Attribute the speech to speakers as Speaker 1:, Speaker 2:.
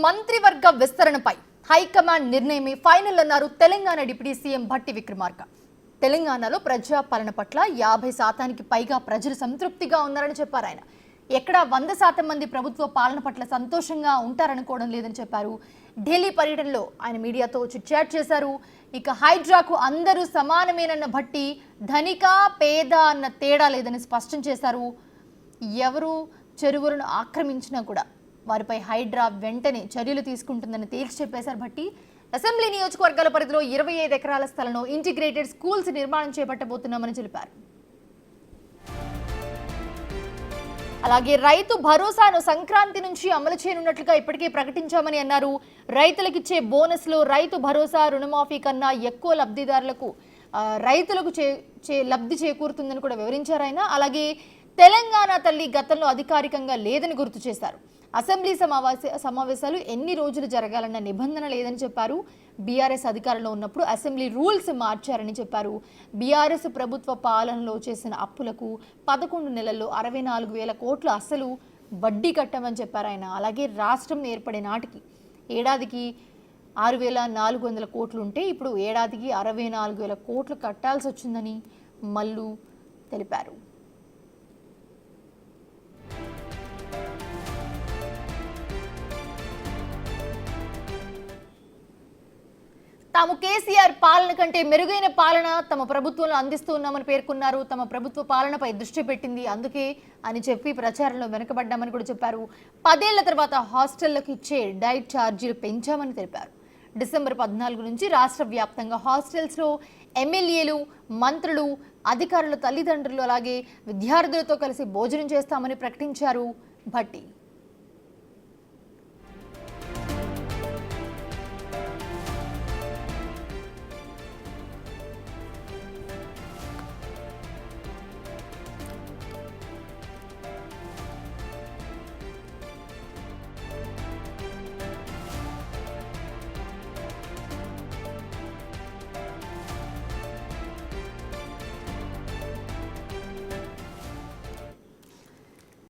Speaker 1: మంత్రివర్గ విస్తరణపై హైకమాండ్ నిర్ణయమే ఫైనల్ అన్నారు తెలంగాణ డిప్యూటీ సీఎం భట్టి విక్రమార్క. తెలంగాణలో ప్రజాపాలన పట్ల 50% పైగా ప్రజలు సంతృప్తిగా ఉన్నారని చెప్పారు ఆయన. ఎక్కడ 100% మంది ప్రభుత్వ పాలన పట్ల సంతోషంగా ఉంటారనుకోవడం లేదని చెప్పారు. ఢిల్లీ పర్యటనలో ఆయన మీడియాతో చిట్చాట్ చేశారు. ఇక హైడ్రాకు అందరూ సమానమేనన్న భట్టి ధనిక పేద అన్న తేడా లేదని స్పష్టం చేశారు. ఎవరు చెరువులను ఆక్రమించినా కూడా వారిపై హైడ్రా వెంటనే చర్యలు తీసుకుంటుందని తేల్చి చెప్పేశారు భట్టి. అసెంబ్లీ నియోజకవర్గాల పరిధిలో 25 ఎకరాల స్థలంలో ఇంటిగ్రేటెడ్ స్కూల్స్ నిర్మాణం చేపట్టబోతున్నామని తెలిపారు. అలాగే రైతు భరోసాను సంక్రాంతి నుంచి అమలు చేయనున్నట్లుగా ఇప్పటికే ప్రకటించామని అన్నారు. రైతులకిచ్చే బోనస్లో రైతు భరోసా రుణమాఫీ కన్నా ఎక్కువ లబ్ధిదారులకు రైతులకు లబ్ధి చేకూరుతుందని కూడా వివరించారు ఆయన. అలాగే తెలంగాణ తల్లి గతంలో అధికారికంగా లేదని గుర్తు చేశారు. అసెంబ్లీ సమావేశాలు ఎన్ని రోజులు జరగాలన్న నిబంధన లేదని చెప్పారు. బీఆర్ఎస్ అధికారంలో ఉన్నప్పుడు అసెంబ్లీ రూల్స్ మార్చారని చెప్పారు. బీఆర్ఎస్ ప్రభుత్వ పాలనలో చేసిన అప్పులకు 11 నెలల్లో 64,000 కోట్లు అసలు వడ్డీ కట్టామని చెప్పారు ఆయన. అలాగే రాష్ట్రం ఏర్పడే నాటికి ఏడాదికి 6,400 కోట్లు ఉంటే ఇప్పుడు ఏడాదికి 64,000 కోట్లు కట్టాల్సి వచ్చిందని మల్లు తెలిపారు. తాము కేసీఆర్ పాలన కంటే మెరుగైన పాలన తమ ప్రభుత్వంలో అందిస్తున్నామని పేర్కొన్నారు. తమ ప్రభుత్వ పాలనపై దృష్టి పెట్టింది అందుకే అని చెప్పి ప్రచారంలో వెనుకబడ్డామని కూడా చెప్పారు. 10 ఏళ్ల తర్వాత హాస్టళ్లకు ఇచ్చే డైట్ ఛార్జీలు పెంచామని తెలిపారు. డిసెంబర్ 14 నుంచి రాష్ట్ర వ్యాప్తంగా హాస్టల్స్లో ఎమ్మెల్యేలు, మంత్రులు, అధికారుల తల్లిదండ్రులు అలాగే విద్యార్థులతో కలిసి భోజనం చేస్తామని ప్రకటించారు భట్టి.